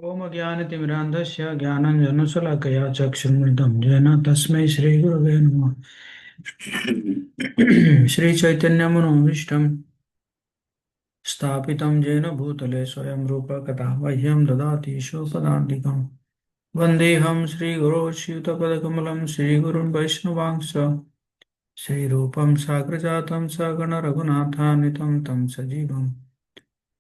ओम ज्ञानतिमिरान्धस्य ज्ञानाञ्जनशलाकया चक्षुर्मृतं येन तस्मै श्रीगुरवे नमः। श्रीचैतन्यमनोभीष्टं स्थापितं येन भूतले स्वयं रूप कदा मह्यं ददाति स्वपदान्तिकं। वन्देऽहं श्रीगुरो श्रीयुतपदकमलं श्रीगुरुं वैष्णवांश्च श्रीरूपं साग्रजातं सगणरघुनाथान्वितं तं सजीवम्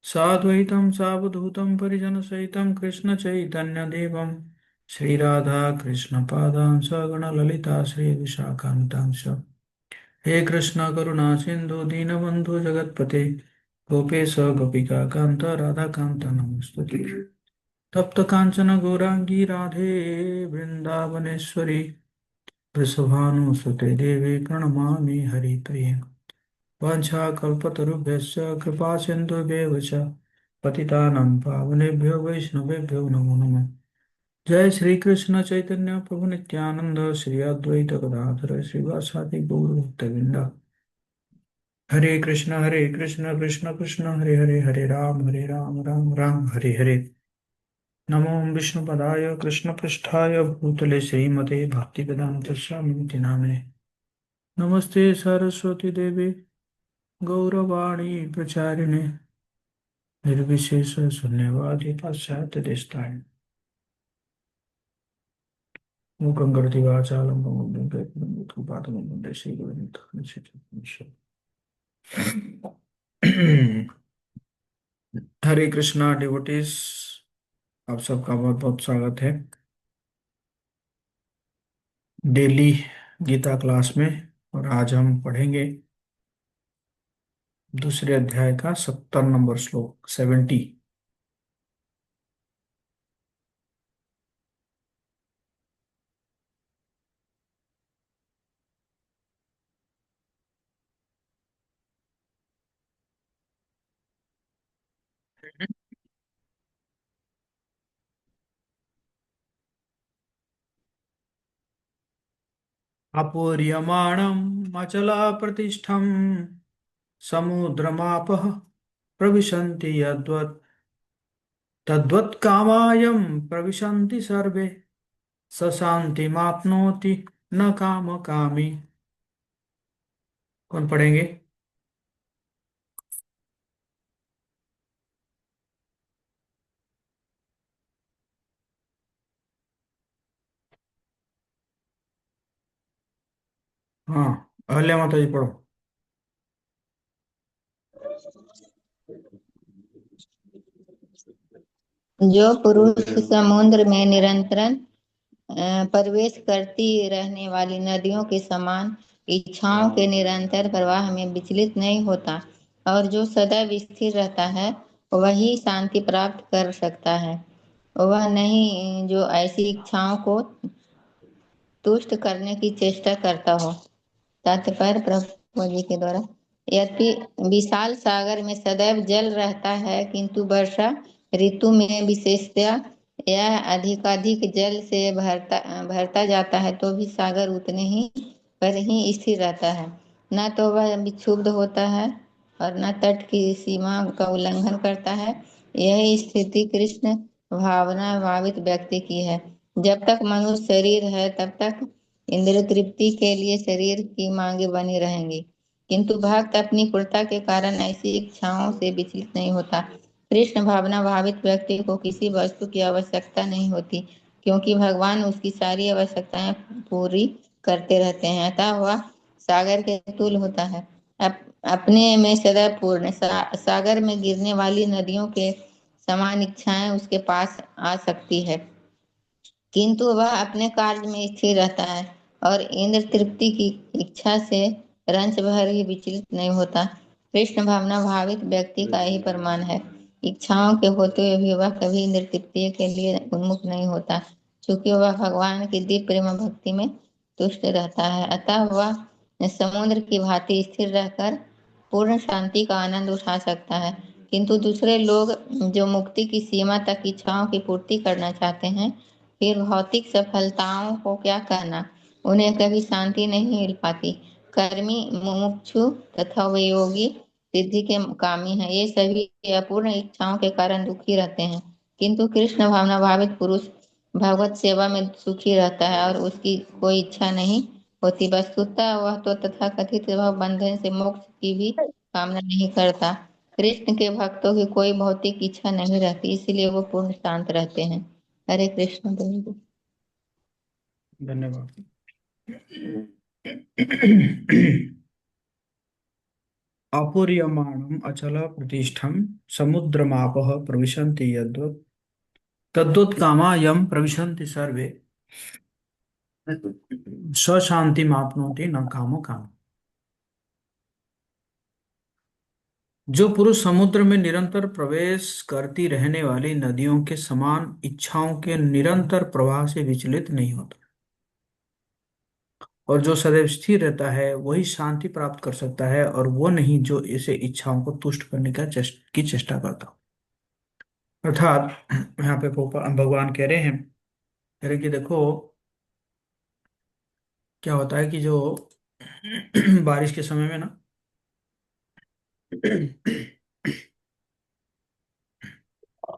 साद्वैतं सावधूतं परिजनसहितं कृष्णचैतन्यदेवं श्रीराधा कृष्णपादां सगणललिता श्रीविशाखान्तांश। हे कृष्ण करुणा सिन्धु दीनबन्धु जगत्पते गोपेश गोपिका कान्त राधाकान्त नमोस्तुते। तप्त काञ्चन गौराङ्गी राधे वृन्दावनेश्वरी वृषभानुसुते देवी प्रणमामि हरिप्रिये। वाञ्छाकल्पतरुभ्यश्च कृपासिन्धुभ्येव च पतितानां पावनेभ्यो वैष्णवेभ्यो नमो नमः। जय श्री कृष्ण चैतन्य प्रभु नित्यानंद श्री अद्वैत गदाधर श्रीवासादि गौरभक्तवृंद। हरे कृष्ण कृष्ण कृष्ण हरे हरे हरे राम राम राम हरे हरे। नमो विष्णुपदाय कृष्णपृष्ठाय भूतले श्रीमते भक्तिवेदांत स्वामिनिति नामिने। नमस्ते सरस्वती देवी गौरवाणी प्रचारिणे निर्विशेष शून्यवादी पाश्चात्य देशतारिणे। मूकं करोति वाचालं पङ्गुं लङ्घयति वन्दे श्रीगुरुं। हरे कृष्णा डिवोटीज, आप सबका बहुत बहुत स्वागत है डेली गीता क्लास में। और आज हम पढ़ेंगे दूसरे अध्याय का 70 नंबर श्लोक 70। अपूर्यमाणम् अचला प्रतिष्ठम् समुद्रमापः प्रविशन्ति यद्वत् तद्वत् कामायं प्रविशन्ति सर्वे स शान्तिमाप्नोति न काम कामी। कौन पढ़ेंगे? हाँ, अहल्या माता जी पढ़ो। जो पुरुष समुद्र में निरंतर प्रवेश करती रहने वाली नदियों के समान इच्छाओं के निरंतर प्रवाह में विचलित नहीं होता और जो सदैव स्थिर रहता है, वही शांति प्राप्त कर सकता है। वह नहीं जो ऐसी इच्छाओं को तुष्ट करने की चेष्टा करता हो। तात्पर्य प्रभु जी के द्वारा, यद्यपि विशाल सागर में सदैव जल रहता है, किंतु वर्षा ऋतु में विशेषतया यह अधिकाधिक जल से भरता भरता जाता है, तो भी सागर उतने ही पर ही स्थिर रहता है। न तो वह विक्षुब्ध होता है और न तट की सीमा का उल्लंघन करता है। यही स्थिति कृष्ण भावना भावित व्यक्ति की है। जब तक मनुष्य शरीर है, तब तक इंद्रिय तृप्ति के लिए शरीर की मांगे बनी रहेंगी, किंतु भक्त अपनी पूर्णता के कारण ऐसी इच्छाओं से विचलित नहीं होता। कृष्ण भावना भावित व्यक्ति को किसी वस्तु की आवश्यकता नहीं होती, क्योंकि भगवान उसकी सारी आवश्यकताएं पूरी करते रहते हैं, अतः वह सागर के तुल्य होता है। अपने में सदैव पूर्ण सागर में गिरने वाली नदियों के समान इच्छाएं उसके पास आ सकती है, किंतु वह अपने कार्य में स्थिर रहता है और इंद्र तृप्ति की इच्छा से रंच भर ही विचलित नहीं होता। कृष्ण भावना भावित व्यक्ति का यही प्रमाण है। इच्छाओं के होते हुए भी वह कभी इंद्र तृप्ति के लिए उन्मुख नहीं होता, चूंकि वह भगवान की दिव्य प्रेम भक्ति में तुष्ट रहता है। अतः वह समुद्र की भांति स्थिर रहकर पूर्ण शांति का आनंद उठा सकता है। किंतु दूसरे लोग जो मुक्ति की सीमा तक इच्छाओं की पूर्ति करना चाहते हैं, फिर भौतिक सफलताओं को क्या कहना, उन्हें कभी शांति नहीं मिल पाती। कर्मी, मुमुक्षु तथा वे योगी सिद्धि के कामी हैं, ये सभी अपूर्ण इच्छाओं के कारण दुखी रहते हैं। किंतु कृष्ण भावना भावित पुरुष भगवत सेवा में सुखी रहता है और उसकी कोई इच्छा नहीं होती। वस्तुतः वह तो तथाकथित भव बंधन से मोक्ष की भी कामना नहीं करता। कृष्ण के भक्तों की कोई भौतिक इच्छा नहीं रहती, इसीलिए वो पूर्ण शांत रहते हैं। हरे कृष्ण बोलिए। धन्यवाद। अपूर्यमाणम अचल प्रतिष्ठम समुद्रमापः प्रविशन्ति यद्वत् तद्वत्कामा यम प्रविशन्ति सर्वे स शान्तिमाप्नोति न कामो काम। जो पुरुष समुद्र में निरंतर प्रवेश करती रहने वाली नदियों के समान इच्छाओं के निरंतर प्रवाह से विचलित नहीं होता और जो सदैव स्थिर रहता है वही शांति प्राप्त कर सकता है, और वो नहीं जो इसे इच्छाओं को तुष्ट करने की चेष्टा करता हो। अर्थात यहाँ पे भगवान कह रहे हैं, कह रहे कि देखो क्या होता है कि जो बारिश के समय में ना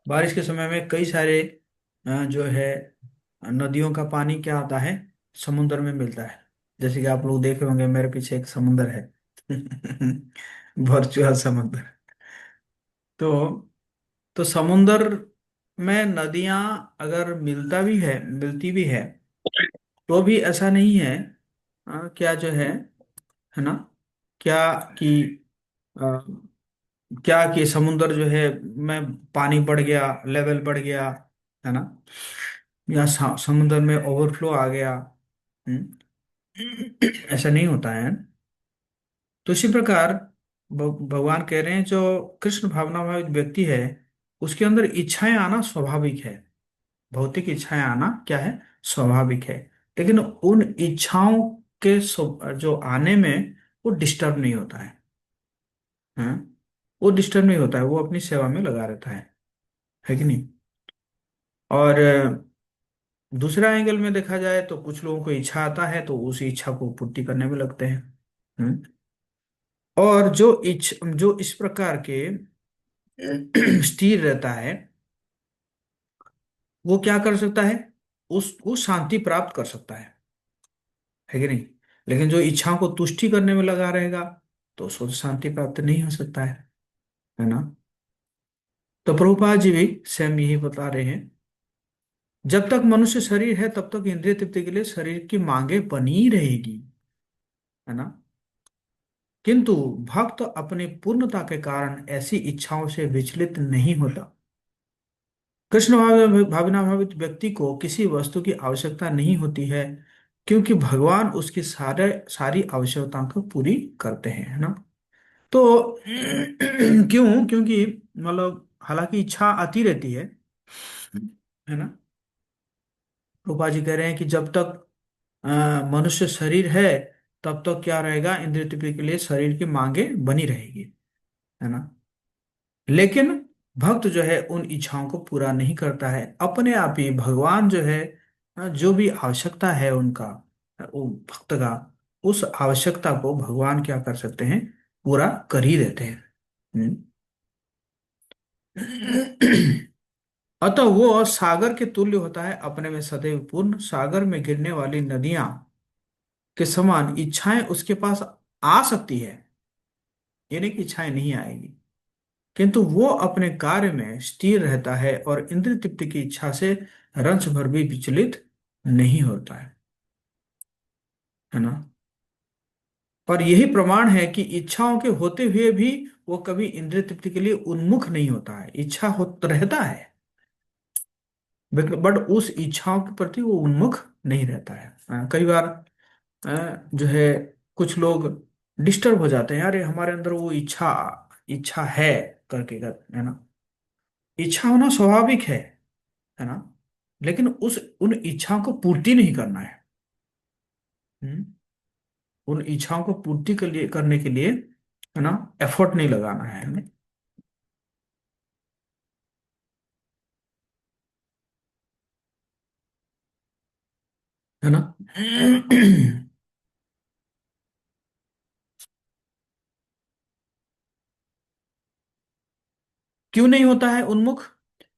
बारिश के समय में कई सारे जो है नदियों का पानी क्या आता है, समुद्र में मिलता है। जैसे कि आप लोग देख रहे होंगे मेरे पीछे एक समुद्र है। वर्चुअल समुद्र। तो समुद्र में नदियां अगर मिलती भी है तो भी ऐसा नहीं है क्या जो है ना, क्या कि अ, क्या कि समुद्र जो है में पानी बढ़ गया, लेवल बढ़ गया, है ना, या समुद्र में ओवरफ्लो आ गया। हम्म, ऐसा नहीं होता है। तो इसी प्रकार भगवान कह रहे हैं जो कृष्ण भावना वाला व्यक्ति है उसके अंदर इच्छाएं आना स्वाभाविक है। भौतिक इच्छाएं आना क्या है, स्वाभाविक है। लेकिन उन इच्छाओं के जो आने में वो डिस्टर्ब नहीं होता है। वो डिस्टर्ब नहीं होता है, वो अपनी सेवा में लगा रहता है कि नहीं। और दूसरा एंगल में देखा जाए तो कुछ लोगों को इच्छा आता है तो उस इच्छा को पूर्ति करने में लगते हैं। हम्म। और जो इस प्रकार के स्थिर रहता है वो क्या कर सकता है, उसको शांति प्राप्त कर सकता है कि नहीं। लेकिन जो इच्छाओं को तुष्टि करने में लगा रहेगा तो उसको तो शांति प्राप्त नहीं हो सकता है ना। तो प्रभुपाद जी भी स्वयं यही बता रहे हैं, जब तक मनुष्य शरीर है तब तक इंद्रिय तृप्ति के लिए शरीर की मांगे बनी रहेगी, है ना। किंतु भक्त अपनी पूर्णता के कारण ऐसी इच्छाओं से विचलित नहीं होता। कृष्ण भावना भावित व्यक्ति को किसी वस्तु की आवश्यकता नहीं होती है, क्योंकि भगवान उसकी सारी आवश्यकताओं को पूरी करते हैं, है ना। तो क्यों, क्योंकि मतलब हालांकि इच्छा आती रहती है ना। रूपा जी कह रहे हैं कि जब तक मनुष्य शरीर है तब तक क्या रहेगा, इंद्रिय तृप्ति के लिए शरीर की मांगे बनी रहेगी, है ना। लेकिन भक्त जो है उन इच्छाओं को पूरा नहीं करता है, अपने आप ही भगवान जो है जो भी आवश्यकता है उनका, वो भक्त का, उस आवश्यकता को भगवान क्या कर सकते हैं, पूरा कर ही देते हैं। हम्म। अतः वो सागर के तुल्य होता है, अपने में सदैव पूर्ण। सागर में गिरने वाली नदियां के समान इच्छाएं उसके पास आ सकती है, ये नहीं कि इच्छाएं नहीं आएगी, किंतु वो अपने कार्य में स्थिर रहता है और इंद्रिय तृप्ति की इच्छा से रंच भर भी विचलित नहीं होता है ना। और यही प्रमाण है कि इच्छाओं के होते हुए भी वो कभी इंद्रिय तृप्ति के लिए उन्मुख नहीं होता है। इच्छा हो रहता है बट उस इच्छाओं के प्रति वो उन्मुख नहीं रहता है। कई बार जो है कुछ लोग डिस्टर्ब हो जाते हैं, अरे हमारे अंदर वो इच्छा इच्छा है करके, है ना। इच्छा होना स्वाभाविक है ना। लेकिन उस उन इच्छाओं को पूर्ति नहीं करना है। हम्म? उन इच्छाओं को पूर्ति के लिए करने के लिए, है ना, एफर्ट नहीं लगाना है हमें, है ना। क्यों नहीं होता है उन्मुख?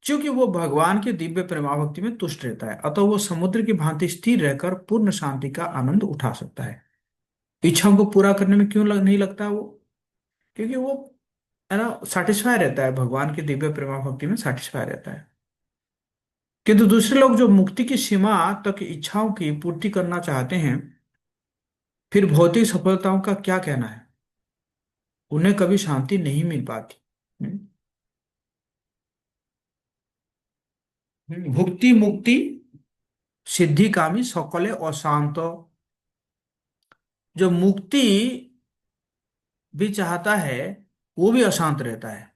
क्योंकि वो भगवान के दिव्य प्रेमाभक्ति में तुष्ट रहता है, अतः वो समुद्र की भांति स्थिर रहकर पूर्ण शांति का आनंद उठा सकता है। इच्छाओं को पूरा करने में क्यों नहीं लगता वो? क्योंकि वो, है ना, सेटिस्फाई रहता है, भगवान की दिव्य प्रेमाभक्ति में सेटिस्फाई रहता है। किंतु दूसरे लोग जो मुक्ति की सीमा तक इच्छाओं की पूर्ति करना चाहते हैं, फिर भौतिक सफलताओं का क्या कहना है? उन्हें कभी शांति नहीं मिल पाती। हम्म। भुक्ति मुक्ति सिद्धि कामी सकले अशांत। जो मुक्ति भी चाहता है वो भी अशांत रहता है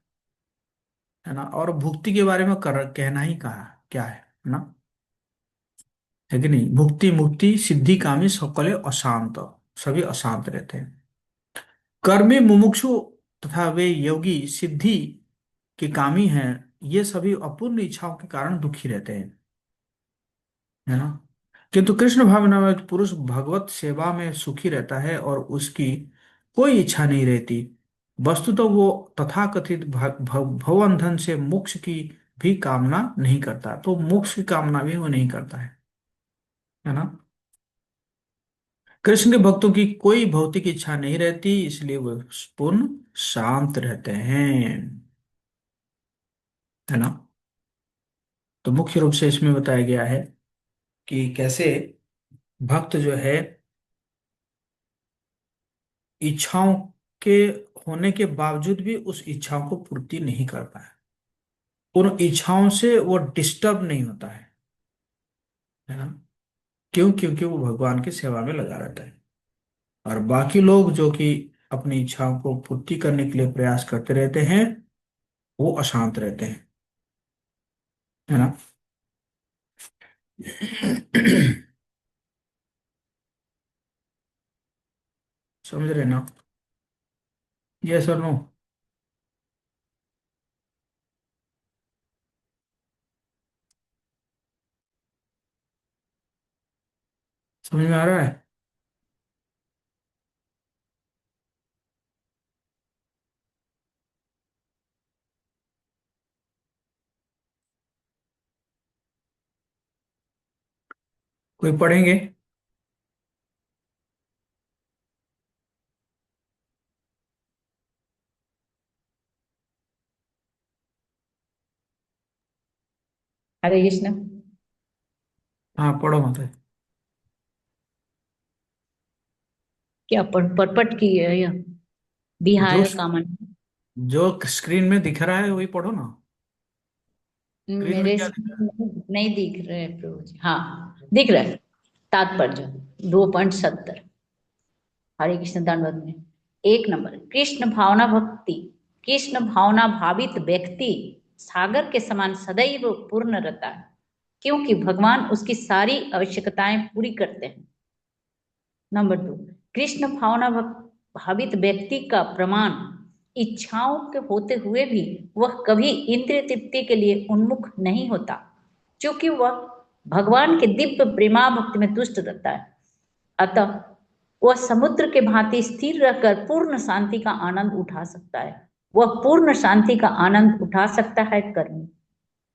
ना। और भुक्ति के बारे में कहना ही कहा क्या है ना? है कि नहीं? भुक्ति मुक्ति सिद्धि कामी सकले अशांत, सभी अशांत रहते हैं। कर्मी मुमुक्षु तथा वे योगी सिद्धि के कामी हैं, ये सभी अपूर्ण इच्छाओं के कारण दुखी रहते हैं, है ना। किंतु कृष्ण भावनामय पुरुष भगवत सेवा में सुखी रहता है और उसकी कोई इच्छा नहीं रहती। वस्तु तो वो तथाकथित भवबंधन से मोक्ष की भी कामना नहीं करता, तो मोक्ष की कामना भी वो नहीं करता है ना। कृष्ण के भक्तों की कोई भौतिक इच्छा नहीं रहती, इसलिए वो पूर्ण शांत रहते हैं, है ना। तो मुख्य रूप से इसमें बताया गया है कि कैसे भक्त जो है इच्छाओं के होने के बावजूद भी उस इच्छाओं को पूर्ति नहीं करता है, उन इच्छाओं से वो डिस्टर्ब नहीं होता है ना। क्यों? क्योंकि वो भगवान की सेवा में लगा रहता है। और बाकी लोग जो कि अपनी इच्छाओं को पूर्ति करने के लिए प्रयास करते रहते हैं, वो अशांत रहते हैं, है ना। समझ रहे ना? यस और नो? समझ में आ रहा है? कोई पढ़ेंगे? हरे कृष्ण। हाँ, पढ़ो मत। क्या पटपट की है यह जो विहाय कामन। जो स्क्रीन में दिख रहा है वही पढ़ो ना। स्क्रीन में मेरे क्या दिख रहा है? इसमें नहीं दिख रहे प्रभु जी। हाँ, दिख रहा है। तात्पर्य 2.70। हरे कृष्ण दंडवत में 1 नंबर, कृष्ण भावना भक्ति। कृष्ण भावना भावित व्यक्ति सागर के समान सदैव पूर्ण रहता है, क्योंकि भगवान उसकी सारी आवश्यकताएं पूरी करते हैं। नंबर 2, कृष्ण भावना भावित व्यक्ति का प्रमाण, इच्छाओं के होते हुए भी वह कभी इंद्रिय तृप्ति के लिए उन्मुख नहीं होता, क्योंकि वह भगवान के दिव्य प्रेमा भक्ति में तुष्ट रहता है। अतः वह समुद्र के भांति स्थिर रहकर पूर्ण शांति का आनंद उठा सकता है। वह पूर्ण शांति का आनंद उठा सकता है कर्मी,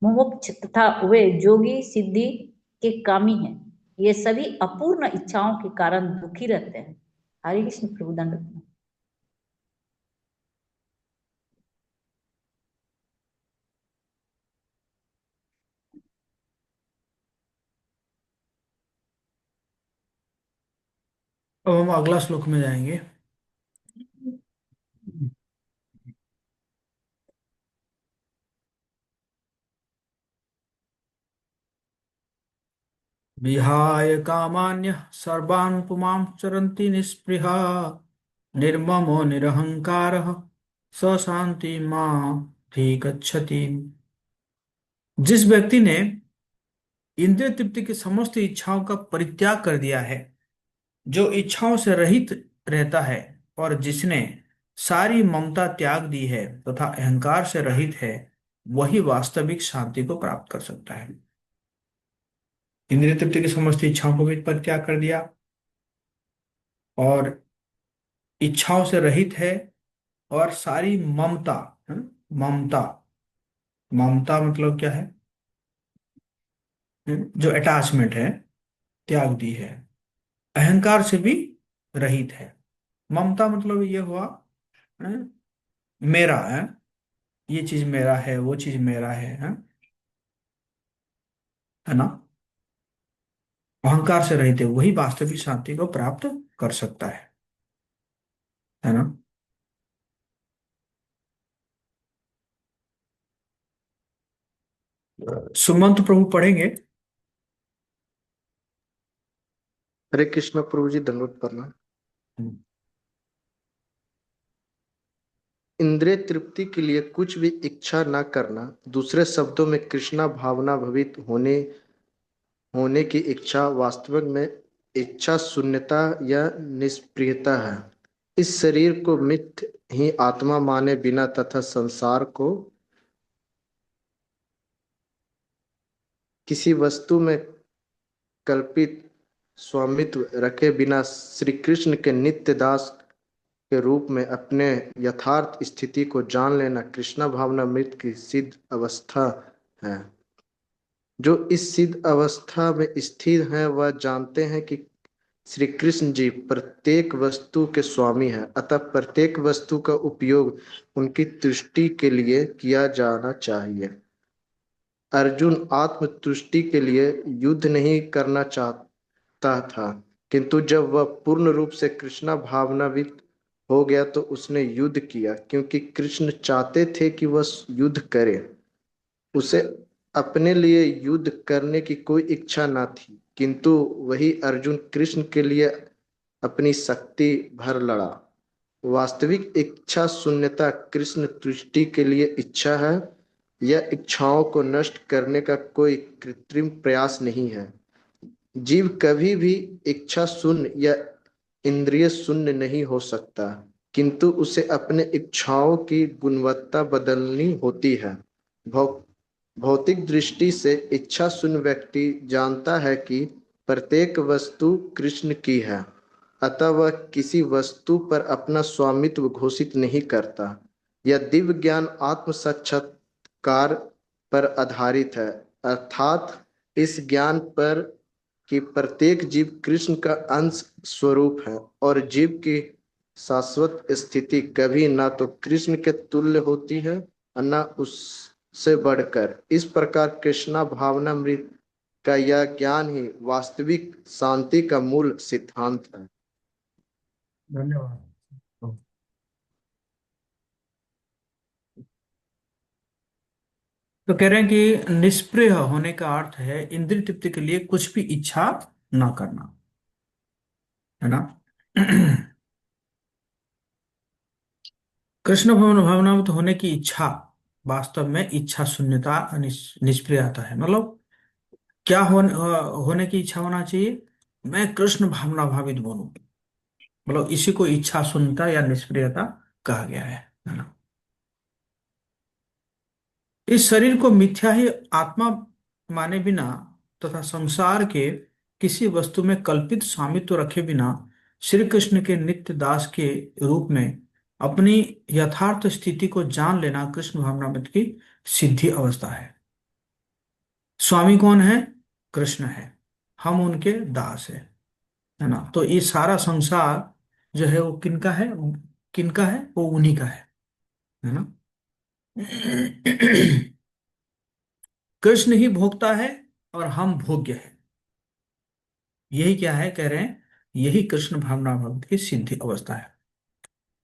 मुमुक्ष तथा वे जोगी सिद्धि के कामी हैं। ये सभी अपूर्ण इच्छाओं के कारण दुखी रहते हैं। हरे कृष्ण प्रभु दंड। अब हम अगला श्लोक में जाएंगे। विहाय कामान्य सर्वान् पुमां चरन्ति निःस्पृहा निर्ममो निरहंकारः स शांति माधिगच्छति। जिस व्यक्ति ने इंद्रिय तृप्ति की समस्त इच्छाओं का परित्याग कर दिया है, जो इच्छाओं से रहित रहता है, और जिसने सारी ममता त्याग दी है तथा अहंकार से रहित है, वही वास्तविक शांति को प्राप्त कर सकता है। इंद्रिय तृप्ति की समस्त इच्छाओं को भी परित्याग कर दिया और इच्छाओं से रहित है, और सारी ममता, है ना? ममता ममता मतलब क्या है? जो अटैचमेंट है, त्याग दी है, अहंकार से भी रहित है। ममता मतलब ये हुआ, हैं? मेरा है, ये चीज मेरा है, वो चीज मेरा है ना। अहंकार से रहित है, वही वास्तविक शांति को प्राप्त कर सकता है ना। सुमंत प्रभु पढ़ेंगे। हरे कृष्ण प्रभु जी, दंडवत प्रणाम। हम्म। इंद्रिय तृप्ति के लिए कुछ भी इच्छा न करना, दूसरे शब्दों में कृष्णा भावना भवित होने की इच्छा, वास्तविक में इच्छा शून्यता या निष्क्रियता है। इस शरीर को मिथ्य ही आत्मा माने बिना तथा संसार को किसी वस्तु में कल्पित स्वामित्व रखे बिना श्री कृष्ण के नित्य दास के रूप में अपने यथार्थ स्थिति को जान लेना कृष्णा भावनामृत की सिद्ध अवस्था है। जो इस सिद्ध अवस्था में स्थिर हैं वह जानते हैं कि श्री कृष्ण जी प्रत्येक वस्तु के स्वामी हैं, अतः प्रत्येक वस्तु का उपयोग उनकी तुष्टि के लिए किया जाना चाहिए। अर्जुन आत्मतुष्टि के लिए युद्ध नहीं करना चाहता था, किंतु जब वह पूर्ण रूप से कृष्णा भावनावित हो गया तो उसने युद्ध किया, क्योंकि कृष्ण चाहते थे कि वह युद्ध करे। उसे अपने लिए युद्ध करने की कोई इच्छा न थी, किंतु वही अर्जुन कृष्ण के लिए अपनी शक्ति भर लड़ा। वास्तविक इच्छा शून्यता कृष्ण तुष्टि के लिए इच्छा है। यह इच्छाओं को नष्ट करने का कोई कृत्रिम प्रयास नहीं है। जीव कभी भी इच्छा शून्य या इंद्रिय शून्य नहीं हो सकता, किंतु उसे अपने इच्छाओं की गुणवत्ता बदलनी होती है। भौ- भौतिक दृष्टि से इच्छा शून्य व्यक्ति जानता है कि प्रत्येक वस्तु कृष्ण की है, अतः वह किसी वस्तु पर अपना स्वामित्व घोषित नहीं करता। यह दिव्य ज्ञान आत्म साक्षात्कार पर आधारित है, अर्थात इस ज्ञान पर कि प्रत्येक जीव कृष्ण का अंश स्वरूप है और जीव की शाश्वत स्थिति कभी ना तो कृष्ण के तुल्य होती है और न उससे बढ़कर। इस प्रकार कृष्णा भावनामृत का यह ज्ञान ही वास्तविक शांति का मूल सिद्धांत है। धन्यवाद। तो कह रहे हैं कि निष्प्रिय होने का अर्थ है इंद्रिय तृप्ति के लिए कुछ भी इच्छा ना करना, है ना। कृष्ण भवन भावनामत होने की इच्छा वास्तव में इच्छा शून्यता, निष्प्रियता है। मतलब क्या होने की इच्छा होना चाहिए? मैं कृष्ण भावना भावित बनूं। मतलब इसी को इच्छा शून्यता या निष्क्रियता कहा गया है ना। इस शरीर को मिथ्या ही आत्मा माने बिना तथा संसार के किसी वस्तु में कल्पित स्वामित्व रखे बिना श्री कृष्ण के नित्य दास के रूप में अपनी यथार्थ स्थिति को जान लेना कृष्ण भावनामृत की सिद्धि अवस्था है। स्वामी कौन है? कृष्ण है, हम उनके दास है ना। तो ये सारा संसार जो है वो किनका है? किनका है? वो उन्हीं का है ना। कृष्ण ही भोगता है और हम भोग्य है। यही क्या है कह रहे हैं? यही कृष्ण भावना भक्त की सिद्धि अवस्था है।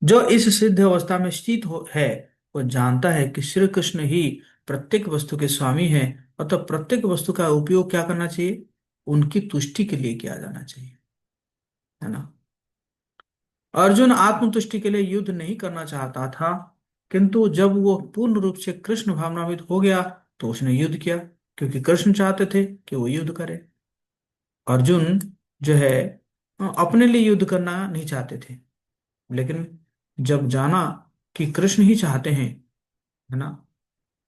जो इस सिद्ध अवस्था में स्थित है वो जानता है कि श्री कृष्ण ही प्रत्येक वस्तु के स्वामी है, अतः प्रत्येक वस्तु का उपयोग क्या करना चाहिए? उनकी तुष्टि के लिए किया जाना चाहिए, है ना। अर्जुन आत्मतुष्टि के लिए युद्ध नहीं करना चाहता था, किंतु जब वो पूर्ण रूप से कृष्ण भावनावित हो गया तो उसने युद्ध किया, क्योंकि कृष्ण चाहते थे कि वो युद्ध करे। अर्जुन जो है अपने लिए युद्ध करना नहीं चाहते थे, लेकिन जब जाना कि कृष्ण ही चाहते हैं, है ना,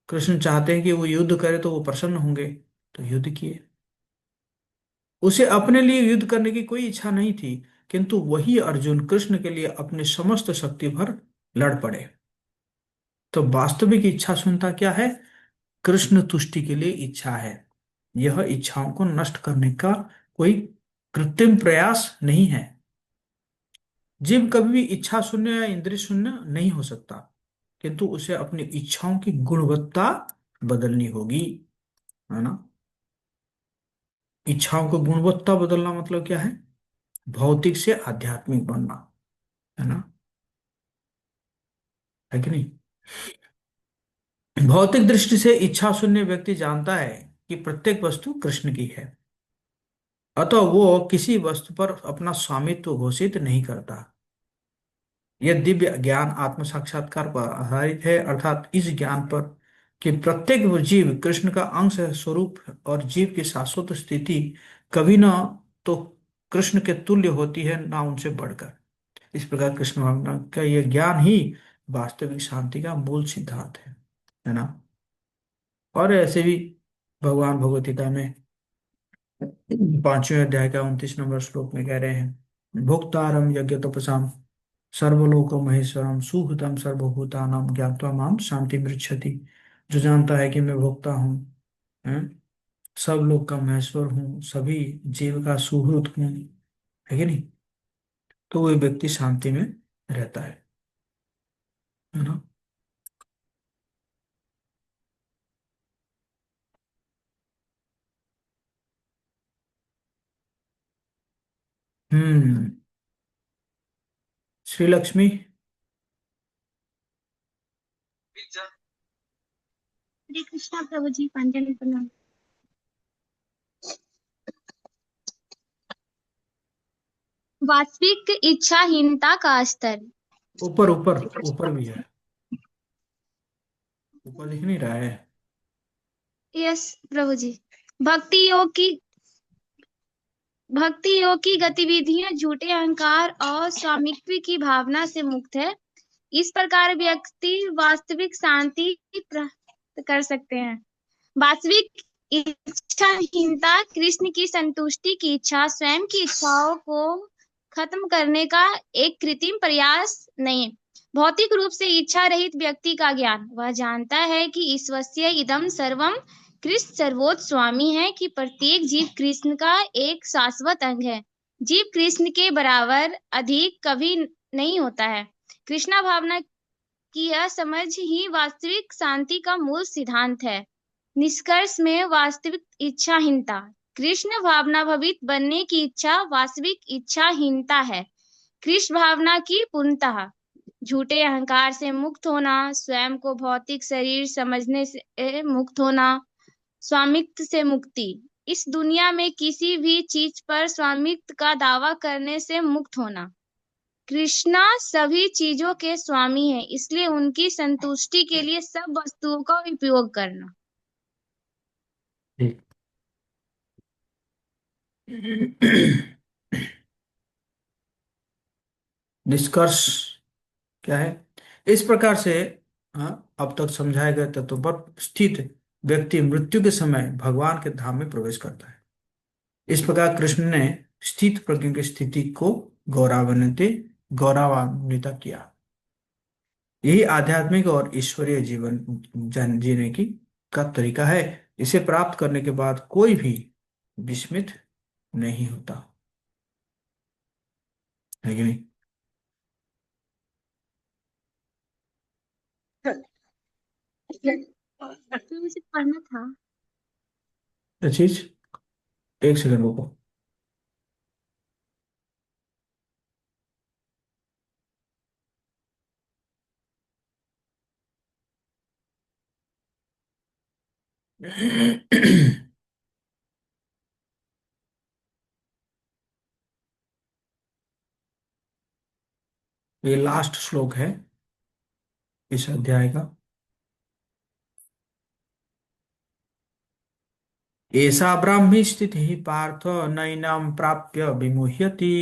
कृष्ण चाहते हैं कि वो युद्ध करे तो वो प्रसन्न होंगे, तो युद्ध किए। उसे अपने लिए युद्ध करने की कोई इच्छा नहीं थी, किंतु वही अर्जुन कृष्ण के लिए अपने समस्त शक्ति भर लड़ पड़े। तो वास्तविक इच्छा शून्यता क्या है? कृष्ण तुष्टि के लिए इच्छा है। यह इच्छाओं को नष्ट करने का कोई कृत्रिम प्रयास नहीं है। जीव कभी भी इच्छा शून्य या इंद्रिय शून्य नहीं हो सकता, किंतु उसे अपनी इच्छाओं की गुणवत्ता बदलनी होगी, है ना। इच्छाओं को गुणवत्ता बदलना मतलब क्या है? भौतिक से आध्यात्मिक बनना, है ना, है कि नहीं। भौतिक दृष्टि से इच्छा शून्य व्यक्ति जानता है कि प्रत्येक वस्तु कृष्ण की है, अतः वो किसी वस्तु पर अपना स्वामित्व घोषित नहीं करता। यह दिव्य ज्ञान आत्म साक्षात्कार पर आधारित है, अर्थात इस ज्ञान पर कि प्रत्येक जीव कृष्ण का अंश है, स्वरूप है, और जीव की शाश्वत स्थिति कभी ना तो कृष्ण के तुल्य होती है, ना उनसे बढ़कर। इस प्रकार कृष्ण भावना का यह ज्ञान ही वास्तविक शांति का मूल सिद्धांत है ना। और ऐसे भी भगवान भगवत गीता में 5वें अध्याय का 29 नंबर श्लोक में कह रहे हैं, भोक्तारम यज्ञ तपसाम सर्वलोक महेश्वरम सुहृतम सर्वभूतानाम ज्ञात्वा माम शांति मृच्छति। जो जानता है कि मैं भोक्ता हूँ, हैं, सब लोक का महेश्वर हूँ, सभी जीव का सुहृत हूँ, है कि नहीं, तो वो व्यक्ति शांति में रहता है ना। हम्म। श्री लक्ष्मी। हरे कृष्णा प्रभु जी, पांडव प्रणाम। वास्तविक इच्छाहीनता का स्तर। ऊपर ऊपर ऊपर भी है, ऊपर दिख नहीं रहा है। यस प्रभु जी। भक्ति योग की भक्ति योग की गतिविधियां झूठे अहंकार और स्वामित्व की भावना से मुक्त है। इस प्रकार व्यक्ति वास्तविक शांति प्राप्त कर सकते हैं। वास्तविक इच्छाहीनता कृष्ण की संतुष्टि की इच्छा, स्वयं की इच्छाओं को खत्म करने का एक कृत्रिम प्रयास नहीं। भौतिक रूप से इच्छा रहित व्यक्ति का ज्ञान, वह जानता है कि ईश्वस्य इदम सर्वम, कृष्ण सर्वोच्च स्वामी है, कि प्रत्येक जीव कृष्ण का एक शाश्वत अंग है। जीव कृष्ण के बराबर अधिक कभी नहीं होता है। कृष्णा भावना की यह समझ ही वास्तविक शांति का मूल सिद्धांत है। निष्कर्ष में वास्तविक इच्छाहीनता, कृष्ण भावना भवित बनने की इच्छा वास्तविक इच्छाहीनता है। कृष्ण भावना की पूर्णतः झूठे अहंकार से मुक्त होना, स्वयं को भौतिक शरीर समझने से मुक्त होना, स्वामित्व से मुक्ति, इस दुनिया में किसी भी चीज पर स्वामित्व का दावा करने से मुक्त होना। कृष्णा सभी चीजों के स्वामी हैं, इसलिए उनकी संतुष्टि के लिए सब वस्तुओं का उपयोग करना। ठीक। निष्कर्ष क्या है? इस प्रकार से, अब तक समझाए गए तत्व पर स्थित व्यक्ति मृत्यु के समय भगवान के धाम में प्रवेश करता है। इस प्रकार कृष्ण ने स्थित प्रज्ञ की स्थिति को गौरवान्वित किया। यही आध्यात्मिक और ईश्वरीय जीवन जीने की का तरीका है। इसे प्राप्त करने के बाद कोई भी विस्मित नहीं होता, है कि नहीं। तो मुझे पढ़ना था। ये चीज, एक सेकंड रुको। ये लास्ट श्लोक है इस अध्याय का। एषा ब्राह्मी स्थितिः पार्थ नैनां प्राप्य विमुह्यति,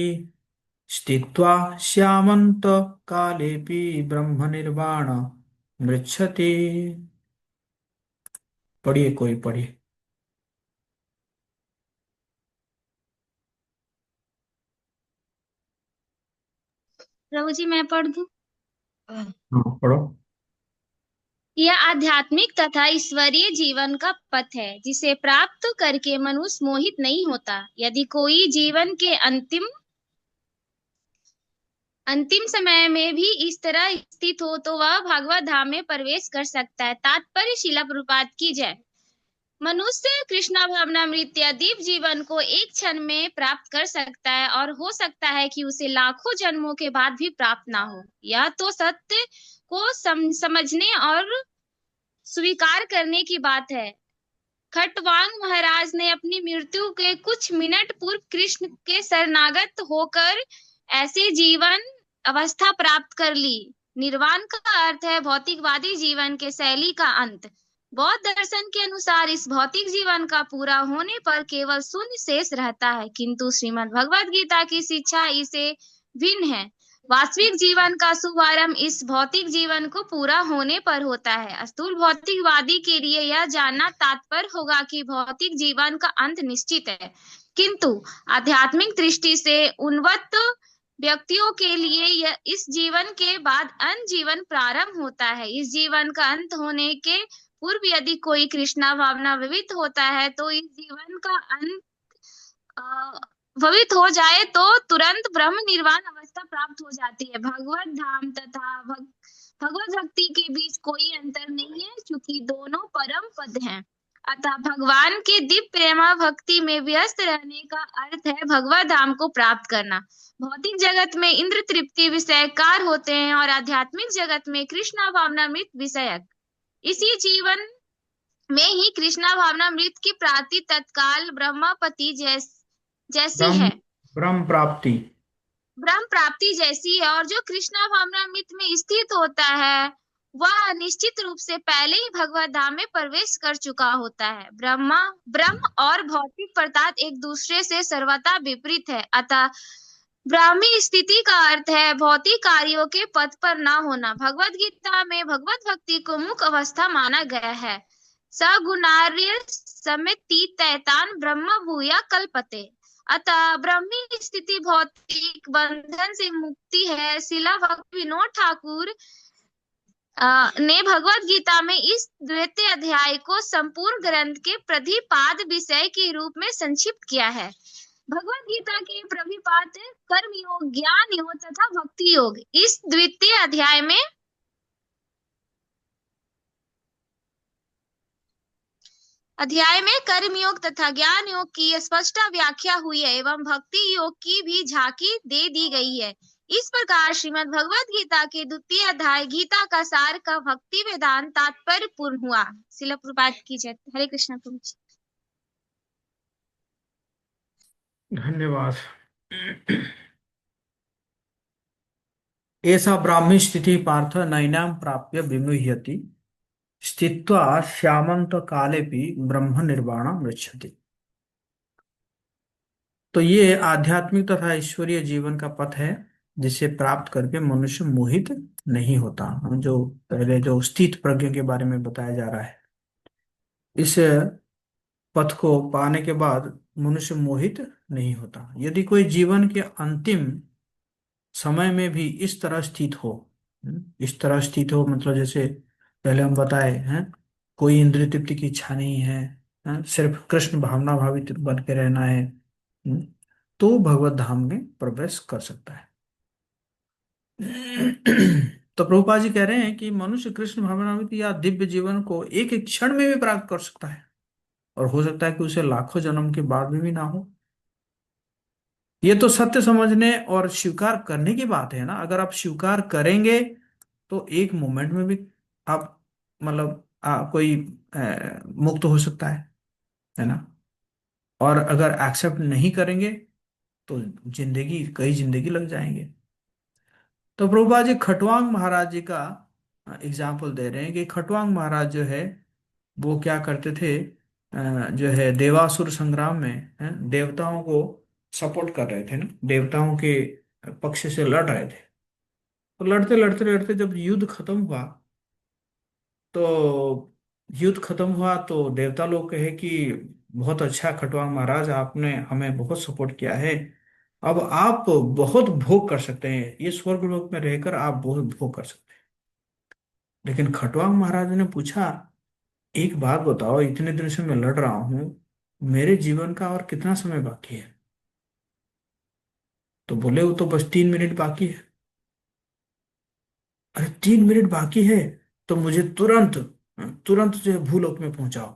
स्थित्वा श्यामन्त कालेऽपि ब्रह्म निर्वाण मृच्छति। पढ़िए, कोई पढ़िए। प्रभु जी मैं पढ़ दूं? हाँ, पढ़ो। यह आध्यात्मिक तथा ईश्वरीय जीवन का पथ है जिसे प्राप्त करके मनुष्य मोहित नहीं होता। यदि कोई जीवन के अंतिम समय में भी इस तरह स्थित हो तो वह भगवत धाम में प्रवेश कर सकता है। तात्पर्य शिला प्रभुपाद की जय। मनुष्य कृष्णा भावनामृत या दिव्य जीवन को एक क्षण में प्राप्त कर सकता है और हो सकता है कि उसे लाखों जन्मों के बाद भी प्राप्त ना हो। यह तो सत्य को समझने और स्वीकार करने की बात है। खटवांग महाराज ने अपनी मृत्यु के कुछ मिनट पूर्व कृष्ण के शरणागत होकर ऐसे जीवन अवस्था प्राप्त कर ली। निर्वाण का अर्थ है भौतिकवादी जीवन के शैली का अंत। बौद्ध दर्शन के अनुसार इस भौतिक जीवन का पूरा होने पर केवल शून्य शेष रहता है, किंतु श्रीमद् भगवद गीता की शिक्षा इसे भिन्न है। वास्तविक जीवन का शुभारंभ इस भौतिक जीवन को पूरा होने पर होता है। स्थूल भौतिकवादी के लिए यह जानना तात्पर्य होगा कि भौतिक जीवन का अंत निश्चित है, किंतु आध्यात्मिक दृष्टि से उन्नत व्यक्तियों के लिए यह इस जीवन के बाद अन्य जीवन प्रारंभ होता है। इस जीवन का अंत होने के पूर्व यदि कोई कृष्णा भावना विविध होता है तो इस जीवन का अंत भवित हो जाए तो तुरंत ब्रह्म निर्वाण अवस्था प्राप्त हो जाती है। भगवत धाम तथा भगवत भक्ति के बीच कोई अंतर नहीं है, क्योंकि दोनों परम पद हैं। अतः भगवान के दिव्य प्रेमा भक्ति में व्यस्त रहने का अर्थ है भगवत धाम को प्राप्त करना। भौतिक जगत में इंद्र तृप्ति विषयकार होते हैं और आध्यात्मिक जगत में कृष्णा भावनामृत विषयक। इसी जीवन में ही कृष्णा भावनामृत की प्राप्ति तत्काल ब्रह्मपति जैसी है, ब्रह्म प्राप्ति जैसी है। और जो कृष्णा भावनामृत में स्थित होता है वह निश्चित रूप से पहले ही भगवत धाम में प्रवेश कर चुका होता है। ब्रह्म और भौतिक पदार्थ एक दूसरे से सर्वथा विपरीत है। अतः ब्राह्मी स्थिति का अर्थ है भौतिक कार्यों के पथ पर न होना। भगवत गीता में भगवत भक्ति को मुख्य अवस्था माना गया है। सगुणार्य समिति तैतान ब्रह्म भूया कल्पते। अतः ब्रह्मी स्थिति भौतिक बंधन से मुक्ति है। शिला भक्ति विनोद ठाकुर ने भगवत गीता में इस द्वितीय अध्याय को संपूर्ण ग्रंथ के प्रतिपाद विषय के रूप में संक्षिप्त किया है। भगवत गीता के प्रतिपाद कर्म योग, ज्ञान योग तथा भक्ति योग। इस द्वितीय अध्याय में कर्म योग तथा ज्ञान योग की स्पष्ट व्याख्या हुई है एवं भक्ति योग की भी झांकी दे दी गई है। इस प्रकार श्रीमद् भगवत गीता के द्वितीय अध्याय गीता का सार का भक्ति वेदांत तात्पर्य पूर्ण हुआ। शिला प्रभुपाद की जय। हरे कृष्ण प्रभु। धन्यवाद। ऐसा ब्राह्मी स्थिति पार्थ नैनाम प्राप्य विमुह्यति स्थित्वा श्यामंत काले भी ब्रह्म निर्वाणम गच्छति। तो ये आध्यात्मिक तथा ईश्वरीय जीवन का पथ है जिसे प्राप्त करके मनुष्य मोहित नहीं होता। जो पहले जो स्थित प्रज्ञ के बारे में बताया जा रहा है, इस पथ को पाने के बाद मनुष्य मोहित नहीं होता। यदि कोई जीवन के अंतिम समय में भी इस तरह स्थित हो, इस तरह स्थित हो मतलब जैसे पहले हम बताए हैं, कोई इंद्रिय तृप्ति की इच्छा नहीं है, सिर्फ कृष्ण भावना भावित बन के रहना है, तो भगवत धाम में प्रवेश कर सकता है। तो प्रभुपाद जी कह रहे हैं कि मनुष्य कृष्ण भावनामृत या दिव्य जीवन को एक एक क्षण में भी प्राप्त कर सकता है और हो सकता है कि उसे लाखों जन्म के बाद में भी ना हो। ये तो सत्य समझने और स्वीकार करने की बात है ना। अगर आप स्वीकार करेंगे तो एक मोमेंट में भी आप मतलब कोई मुक्त हो सकता है ना। और अगर एक्सेप्ट नहीं करेंगे तो कई जिंदगी लग जाएंगे। तो प्रभुपाद जी खटवांग महाराज जी का एग्जाम्पल दे रहे हैं कि खटवांग महाराज जो है वो क्या करते थे, जो है देवासुर संग्राम में देवताओं को सपोर्ट कर रहे थे ना, देवताओं के पक्ष से लड़ रहे थे। तो लड़ते लड़ते लड़ते जब युद्ध खत्म हुआ तो देवता लोग कहे कि बहुत अच्छा खटवांग महाराज, आपने हमें बहुत सपोर्ट किया है, अब आप बहुत भोग कर सकते हैं, ये स्वर्ग लोक में रहकर आप बहुत भोग कर सकते हैं। लेकिन खटवांग महाराज ने पूछा, एक बात बताओ, इतने दिन से मैं लड़ रहा हूं, मेरे जीवन का और कितना समय बाकी है? तो बोले, वो तो बस 3 मिनट बाकी है। अरे 3 मिनट बाकी है, तो मुझे तुरंत, तुरंत जो है भूलोक में पहुंचाओ।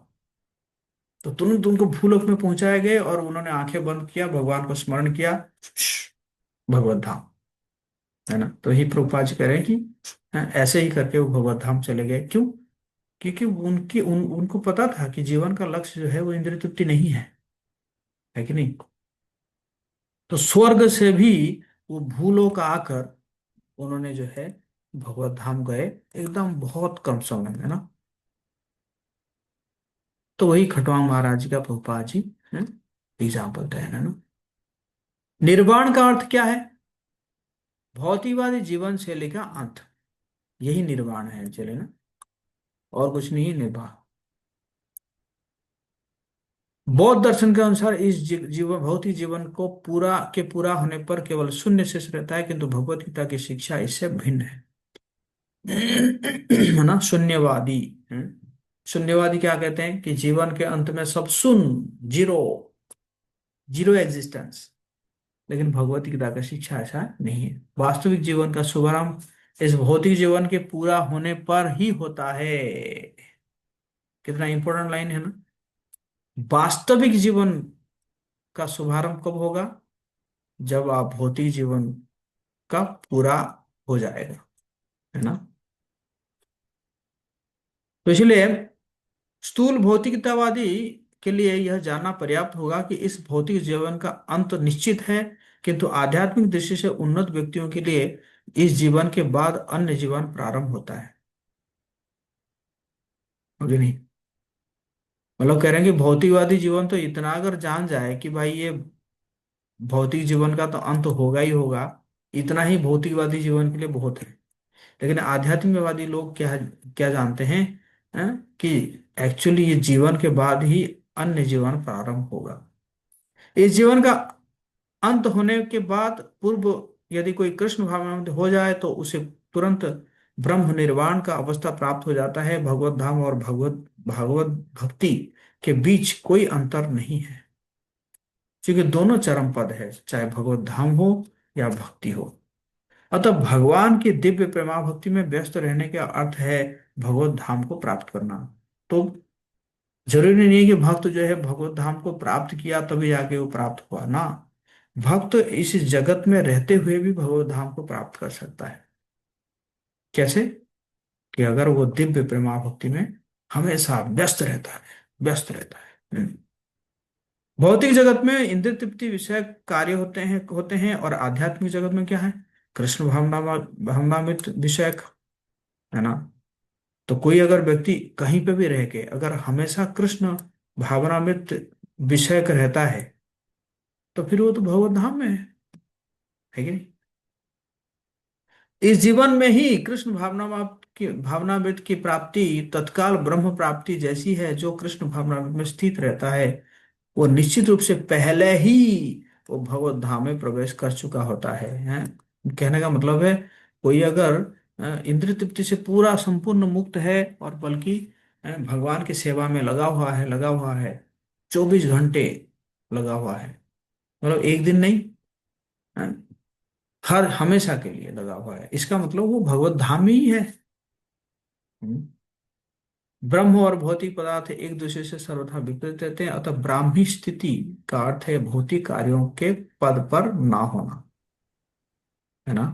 तो तुरंत उनको भूलोक में पहुंचाए गए और उन्होंने आंखें बंद किया, भगवान को स्मरण किया, भगवत धाम, है ना। तो ही प्रभुपाद जी कह रहे हैं कि ऐसे ही करके वो भगवत धाम चले गए। क्यों? क्योंकि उनको पता था कि जीवन का लक्ष्य जो है वो इंद्रिय तृप्ति नहीं है कि नहीं। तो स्वर्ग से भी वो भूलोक आकर उन्होंने जो है भगवत धाम गए, एकदम बहुत कम समय में ना। तो वही खटवांग महाराज जी का प्रभुपाद जी एग्जाम्पल है ना। निर्वाण का अर्थ क्या है? भौतिकवादी जीवन शैली का अंत, यही निर्वाण है, चले ना, और कुछ नहीं है निर्वाण। बौद्ध दर्शन के अनुसार इस जीवन, भौतिक जीवन को पूरा होने पर केवल शून्य शेष रहता है, किंतु भगवत गीता की शिक्षा इससे भिन्न है। है ना, शून्यवादी। शून्यवादी क्या कहते हैं कि जीवन के अंत में सब शून्य, जीरो, जीरो एग्जिस्टेंस। लेकिन भगवत गीता का शिक्षा ऐसा नहीं है। वास्तविक जीवन का शुभारंभ इस भौतिक जीवन के पूरा होने पर ही होता है। कितना इंपॉर्टेंट लाइन है ना। वास्तविक जीवन का शुभारंभ कब होगा? जब आप भौतिक जीवन का पूरा हो जाएगा, है ना। तो इसलिए स्थूल भौतिकतावादी के लिए यह जानना पर्याप्त होगा कि इस भौतिक जीवन का अंत निश्चित है, किंतु आध्यात्मिक दृष्टि से उन्नत व्यक्तियों के लिए इस जीवन के बाद अन्य जीवन प्रारंभ होता है। होगी नहीं? मतलब कह रहे हैं कि भौतिकवादी जीवन तो इतना अगर जान जाए कि भाई ये भौतिक जीवन का तो अंत होगा ही होगा, इतना ही भौतिकवादी जीवन के लिए बहुत है। लेकिन आध्यात्मिकवादी लोग क्या क्या जानते हैं, कि एक्चुअली ये जीवन के बाद ही अन्य जीवन प्रारंभ होगा। इस जीवन का अंत होने के बाद पूर्व यदि कोई कृष्ण भावना में हो जाए तो उसे तुरंत ब्रह्म निर्वाण का अवस्था प्राप्त हो जाता है। भगवत धाम और भगवत भागवत भक्ति के बीच कोई अंतर नहीं है, क्योंकि दोनों चरम पद है, चाहे भगवत धाम हो या भक्ति हो। अतः भगवान की दिव्य प्रेमा भक्ति में व्यस्त रहने का अर्थ है भगवत धाम को प्राप्त करना। तो जरूरी नहीं है कि भक्त जो है भगवत धाम को प्राप्त किया तभी जाके वो प्राप्त हुआ ना। भक्त इस जगत में रहते हुए भी भगवत धाम को प्राप्त कर सकता है। कैसे? कि अगर वो दिव्य प्रेमा भक्ति में हमेशा व्यस्त रहता है, व्यस्त रहता है। भौतिक जगत में इंद्रिय तृप्ति विषय कार्य होते हैं और आध्यात्मिक जगत में क्या है? कृष्ण भावना, भावनामृत विषयक, है ना। तो कोई अगर व्यक्ति कहीं पे भी रह के अगर हमेशा कृष्ण भावनामृत विषयक रहता है, तो फिर वो तो भगवत धाम में है कि नहीं। इस जीवन में ही कृष्ण भावनामृत की प्राप्ति तत्काल ब्रह्म प्राप्ति जैसी है। जो कृष्ण भावनामृत में स्थित रहता है वो निश्चित रूप से पहले ही वो भगवत धाम में प्रवेश कर चुका होता है। कहने का मतलब है, कोई अगर इंद्रिय तृप्ति से पूरा संपूर्ण मुक्त है और बल्कि भगवान की सेवा में लगा हुआ है 24 घंटे लगा हुआ है, मतलब एक दिन नहीं, अ, हर हमेशा के लिए लगा हुआ है, इसका मतलब वो भगवत धाम में ही है। हम्म। ब्रह्म और भौतिक पदार्थ एक दूसरे से सर्वथा विपरीत रहते हैं, अतः ब्राह्मी स्थिति का अर्थ है भौतिक कार्यों के पद पर ना होना, है ना।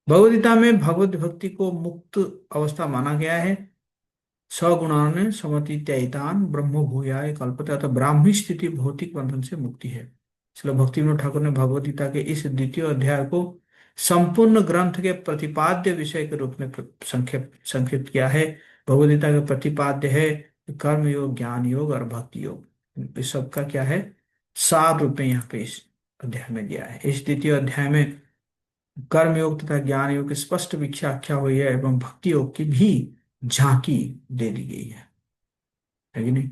भगवद्गीता में भगवत भक्ति को मुक्त अवस्था माना गया है। सगुणान समतीत्याइतान ब्रह्म भूयाय कल्पते, अतः ब्राह्मी स्थिति भौतिक बंधन से मुक्ति है। इसलिए भक्ति विनोद ठाकुर ने भगवद गीता के इस द्वितीय अध्याय को संपूर्ण ग्रंथ के प्रतिपाद्य विषय के रूप में संक्षिप्त किया है। भगवद गीता का प्रतिपाद्य है कर्म योग, ज्ञान योग और भक्ति योग। इस सब का क्या है, सार रूप में यहाँ पे इस अध्याय में दिया है। इस द्वितीय अध्याय में कर्म योग तथा ज्ञान योग की स्पष्ट व्याख्या हुई है एवं भक्ति योग की भी झांकी दे दी गई है कि नहीं।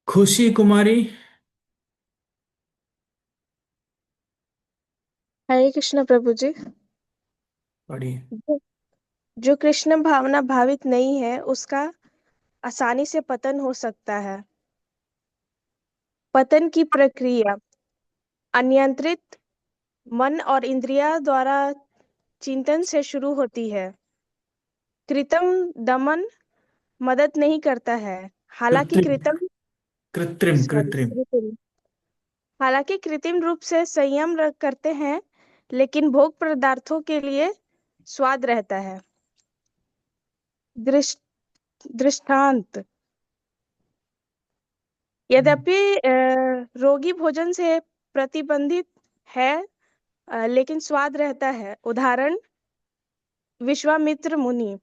खुशी कुमारी। हरे कृष्ण प्रभु जी। पढ़िए। जो जो कृष्ण भावना भावित नहीं है उसका आसानी से पतन हो सकता है। पतन की प्रक्रिया अनियंत्रित मन और इंद्रिया द्वारा चिंतन से शुरू होती है। कृत्रिम दमन मदद नहीं करता है। हालांकि कृत्रिम। कृत्रिम कृत्रिम सॉरी कृत्रिम। कृत्रिम हालांकि कृत्रिम रूप से संयम करते हैं, लेकिन भोग पदार्थों के लिए स्वाद रहता है। दृष्ट दृष्टांत यद्यपि रोगी भोजन से प्रतिबंधित है, लेकिन स्वाद रहता है। उदाहरण विश्वामित्र मुनि।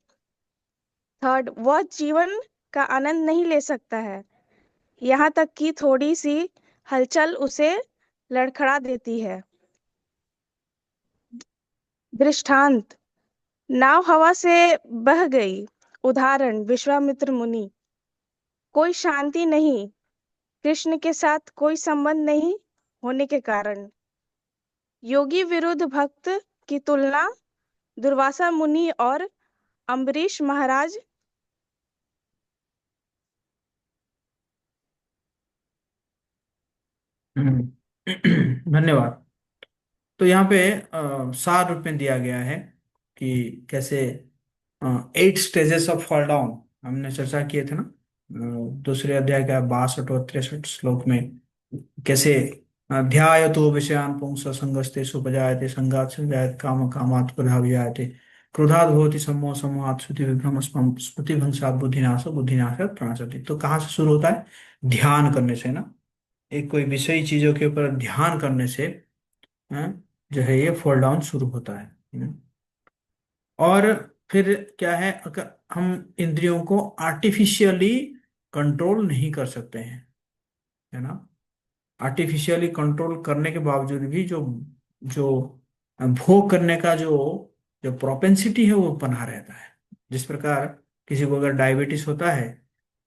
थर्ड, वह जीवन का आनंद नहीं ले सकता है, यहाँ तक कि थोड़ी सी हलचल उसे लड़खड़ा देती है। दृष्टांत नाव हवा से बह गई। उदाहरण विश्वामित्र मुनि। कोई शांति नहीं, कृष्ण के साथ कोई संबंध नहीं होने के कारण। योगी विरुद्ध भक्त की तुलना दुर्वासा मुनि और अम्बरीश महाराज। धन्यवाद। तो यहाँ पे सार रूप में दिया गया है कि कैसे 8 स्टेजेस ऑफ फॉल डाउन हमने चर्चा किए थे ना, दूसरे अध्याय का 62 और 63 श्लोक में। कैसे ध्यायतो विषयान् पुंस संगस्ते सुपजायते संगात् संजायते काम कामात् प्रभाविजायते क्रोधात् भवति सम्मोह सम्मोहात् स्मृति विभ्रम स्मृति भ्रंशात् बुद्धिनाश बुद्धिनाशात् प्रणाशति। तो कहाँ से शुरू होता है? ध्यान करने से ना। एक कोई विषयी चीजों के ऊपर ध्यान करने से जो है ये फॉल डाउन शुरू होता है। और फिर क्या है, अगर हम इंद्रियों को आर्टिफिशियली कंट्रोल नहीं कर सकते हैं, है ना। आर्टिफिशियली कंट्रोल करने के बावजूद भी जो जो भोग करने का जो जो प्रोपेंसिटी है वो बना रहता है। जिस प्रकार किसी को अगर डायबिटीज होता है,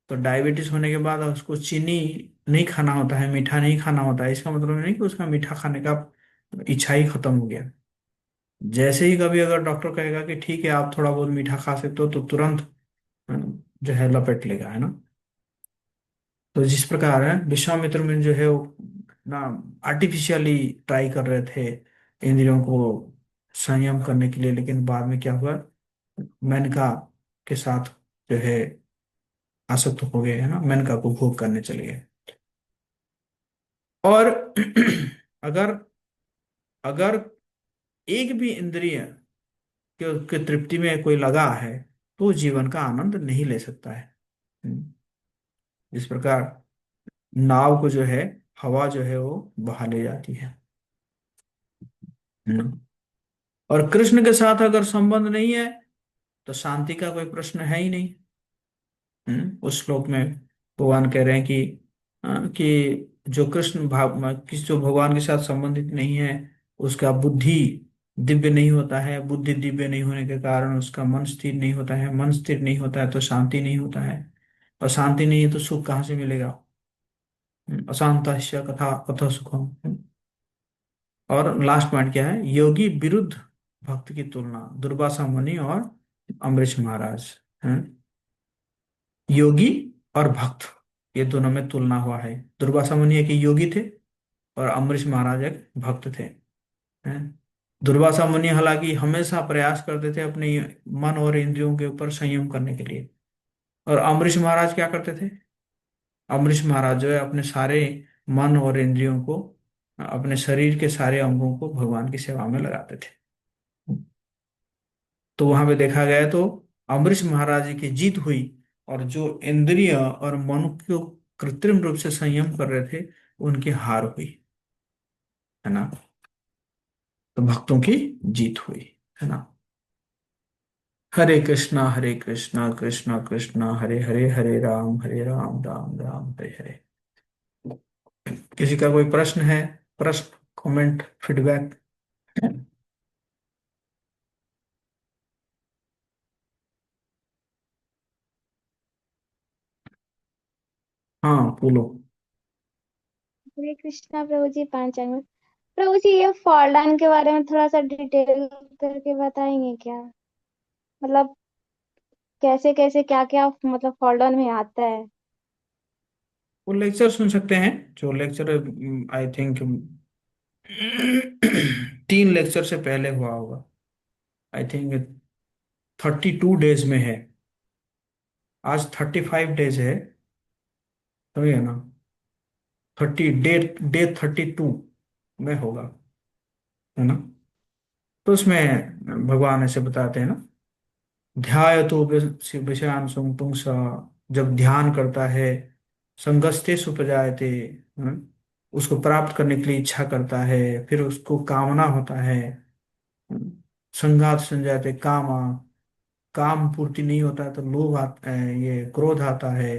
तो डायबिटीज होने के बाद उसको चीनी नहीं खाना होता है, मीठा नहीं खाना होता है, इसका मतलब नहीं कि उसका मीठा खाने का इच्छा ही खत्म हो गया। जैसे ही कभी अगर डॉक्टर कहेगा कि ठीक है आप थोड़ा बहुत मीठा खा सकते हो, तो तुरंत जो है लपेट लेगा, है ना। तो जिस प्रकार है विश्वामित्र में जो है वो ना आर्टिफिशियली ट्राई कर रहे थे इंद्रियों को संयम करने के लिए, लेकिन बाद में क्या हुआ, मेनका के साथ जो है आसक्त हो गए, है ना, मेनका को भोग करने चले गए। और अगर अगर एक भी इंद्रिय के तृप्ति में कोई लगा है, तो वो जीवन का आनंद नहीं ले सकता है। इस प्रकार नाव को जो है हवा जो है वो बहा ले जाती है। हम्म। और कृष्ण के साथ अगर संबंध नहीं है, तो शांति का कोई प्रश्न है ही नहीं। उस श्लोक में भगवान कह रहे हैं कि जो कृष्ण भाव किस जो भगवान के साथ संबंधित नहीं है, उसका बुद्धि दिव्य नहीं होता है। बुद्धि दिव्य नहीं होने के कारण उसका मन स्थिर नहीं होता है। मन स्थिर नहीं होता है तो शांति नहीं होता है, और शांति नहीं है तो सुख कहाँ से मिलेगा? अशांत कथा कथा सुखम। और लास्ट पॉइंट क्या है? योगी विरुद्ध भक्त की तुलना दुर्वासा मुनि और अम्बरीश महाराज हैं। योगी और भक्त, ये दोनों में तुलना हुआ है। दुर्वासा मुनि एक योगी थे और अम्बरीश महाराज एक भक्त थे, हैं। दुर्वासा मुनि हालांकि हमेशा प्रयास करते थे अपने मन और इंद्रियों के ऊपर संयम करने के लिए, और अम्बरीश महाराज क्या करते थे? अम्बरीश महाराज जो है अपने सारे मन और इंद्रियों को, अपने शरीर के सारे अंगों को भगवान की सेवा में लगाते थे। तो वहां पे देखा गया तो अम्बरीश महाराज जी की जीत हुई, और जो इंद्रिय और मन को कृत्रिम रूप से संयम कर रहे थे उनकी हार हुई, है ना। तो भक्तों की जीत हुई, है ना। हरे कृष्णा कृष्णा कृष्णा हरे हरे, हरे राम राम राम हरे हरे। किसी का कोई प्रश्न है? प्रश्न, कमेंट, फीडबैक? हाँ, बोलो। हरे कृष्णा प्रभु जी, पांचांग में। प्रभु जी, ये फॉल डाउन के बारे में थोड़ा सा डिटेल करके बताएंगे क्या? मतलब कैसे कैसे क्या क्या मतलब फॉल डाउन में आता है? वो लेक्चर सुन सकते हैं, जो लेक्चर आई थिंक 3 लेक्चर से पहले हुआ होगा। आई थिंक 32 डेज में है, आज 35 डेज है, तो ये ना डे 32 में होगा, है ना। तो उसमें भगवान ऐसे बताते हैं ना, ध्याय तो विषयान पुंस, जब ध्यान करता है, संगस्ते सुपजायते, उसको प्राप्त करने के लिए इच्छा करता है, फिर उसको कामना होता है, हम्म, संघात संजायते कामा, काम पूर्ति नहीं होता तो लोभ आता है, ये क्रोध आता है,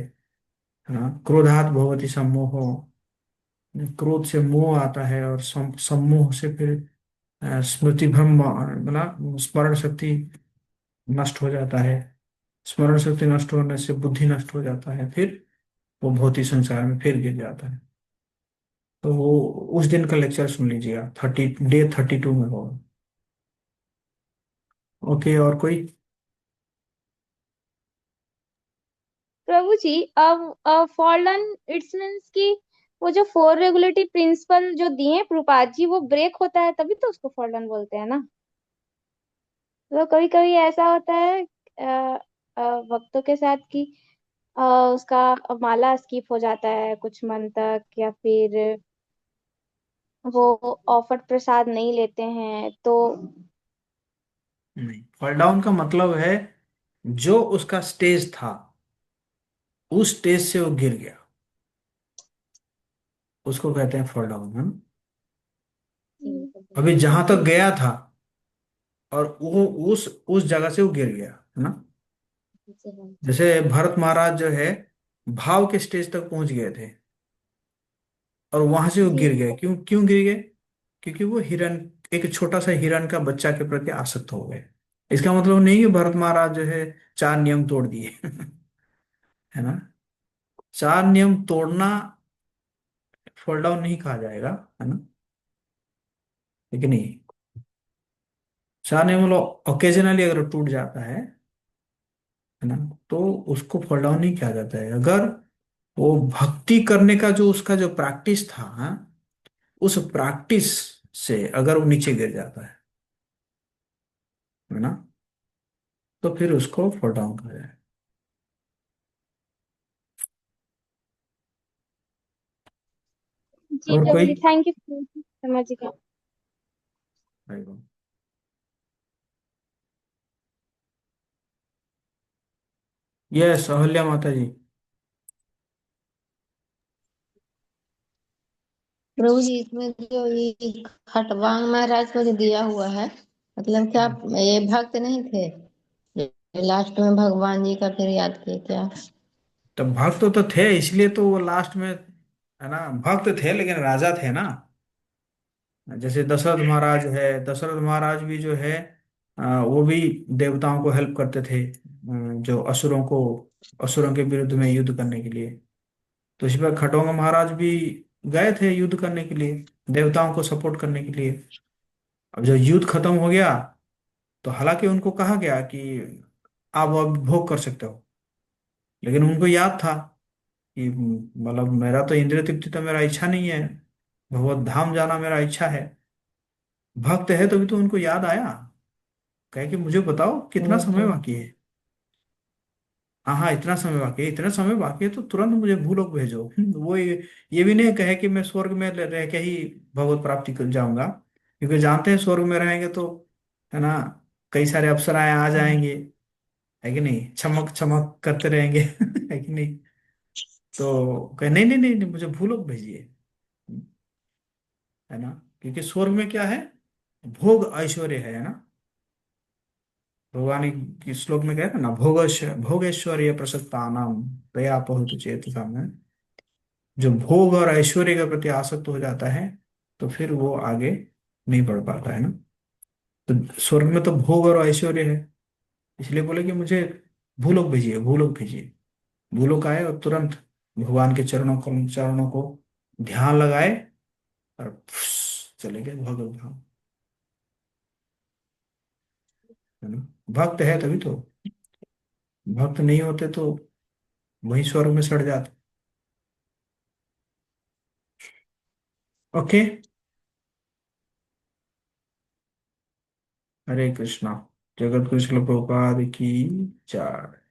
हाँ, क्रोधात भवति सम्मोह, क्रोध से मोह आता है, और सम्मोह से फिर स्मृति भ्रम, मतलब स्मरण शक्ति नष्ट हो जाता है, स्मरण शक्ति नष्ट होने से बुद्धि नष्ट हो जाता है, फिर वो भौतिक संसार में फिर गिर जाता है। तो वो उस दिन का लेक्चर सुन लीजिएगा, डे 32 में होगा। ओके, और कोई? प्रभु जी, अब फॉल डाउन इट्स मीन्स कि वो जो 4 रेगुलेटरी प्रिंसिपल जो दिए प्रभुपाद जी, वो ब्रेक होता है तभी तो उसको फॉल डाउन बोलते हैं ना। तो कभी कभी ऐसा होता है भक्तों के साथ कि उसका माला स्किप हो जाता है कुछ मंथ तक, या फिर वो ऑफर प्रसाद नहीं लेते हैं तो। नहीं, फॉल डाउन का मतलब है जो उसका स्टेज था, उस स्टेज से वो गिर गया, उसको कहते हैं फॉल डाउन, है ना। अभी जहां तक गया था, और वो उस जगह से वो गिर गया, है ना। जैसे भरत महाराज जो है, भाव के स्टेज तक पहुंच गए थे, और वहां से वो जी। गिर गए। क्यों क्यों गिर गए? क्योंकि वो हिरण, एक छोटा सा हिरण का बच्चा के प्रति आसक्त हो गए। इसका मतलब नहीं कि भरत महाराज जो है 4 नियम तोड़ दिए है ना। 4 नियम तोड़ना फॉल डाउन नहीं कहा जाएगा, है ना, लेकिन नहीं, 4 नियम मतलब ओकेजनली अगर टूट जाता है ना, तो उसको फॉल डाउन नहीं किया जाता है। अगर वो भक्ति करने का जो उसका जो प्रैक्टिस था, हाँ, उस प्रैक्टिस से अगर वो नीचे गिर जाता है ना, तो फिर उसको फॉल डाउन कहा जाए। जी और प्रभु कोई? जी, थैंक यू, समझ गया। यस, अहल्या माता जी। प्रभु जी, इसमें जो ये खटवांग महाराज को जो दिया हुआ है, मतलब क्या ये भक्त नहीं थे? लास्ट में भगवान जी का फिर याद किए क्या? तो भक्त तो थे, इसलिए तो वो लास्ट में, है ना, भक्त थे लेकिन राजा थे ना। जैसे दशरथ महाराज है, दशरथ महाराज भी जो है, वो भी देवताओं को हेल्प करते थे, जो असुरों के विरुद्ध में युद्ध करने के लिए। तो इसी पर खटोंग महाराज भी गए थे युद्ध करने के लिए, देवताओं को सपोर्ट करने के लिए। अब जब युद्ध खत्म हो गया, तो हालांकि उनको कहा गया कि आप अब भोग कर सकते हो, लेकिन उनको याद था कि मतलब मेरा तो इंद्रिय तृप्ति तो मेरा इच्छा नहीं है, भगवत धाम जाना मेरा इच्छा है। भक्त है तो भी तो उनको याद आया, कहे कि मुझे बताओ कितना समय हम्म। बाकी है। हाँ हाँ, इतना समय बाकी है, इतना समय बाकी है, तो तुरंत मुझे भूलोक भेजो। वो ये भी नहीं कहे कि मैं स्वर्ग में रह के ही भगवत प्राप्ति कर जाऊंगा, क्योंकि जानते हैं स्वर्ग में रहेंगे तो, है ना, कई सारे अप्सराएं आ जाएंगे, है कि नहीं, चमक चमक करते रहेंगे है कि नहीं। तो कहे नहीं नहीं नहीं, नहीं, मुझे भूलोक भेजिए, है ना। क्योंकि स्वर्ग में क्या है, भोग ऐश्वर्य है ना। भगवान की श्लोक में कहता है ना, भोगेश्वर्य प्रसक्ता नाम दया बहुत चेत में, जो भोग और ऐश्वर्य के प्रति आसक्त हो जाता है, तो फिर वो आगे नहीं बढ़ पाता है ना। तो स्वर्ग में तो भोग और ऐश्वर्य है, इसलिए बोले कि मुझे भूलोक भेजिए, भूलोक भेजिए। भूलोक आए और तुरंत भगवान के चरणों को ध्यान लगाए और चले गए भगवत धाम, है ना। भक्त है तभी तो, भक्त नहीं होते तो वही स्वर्ग में सड़ जाते। ओके। हरे कृष्णा। जगत कृष्ण प्रभुपाद की जय।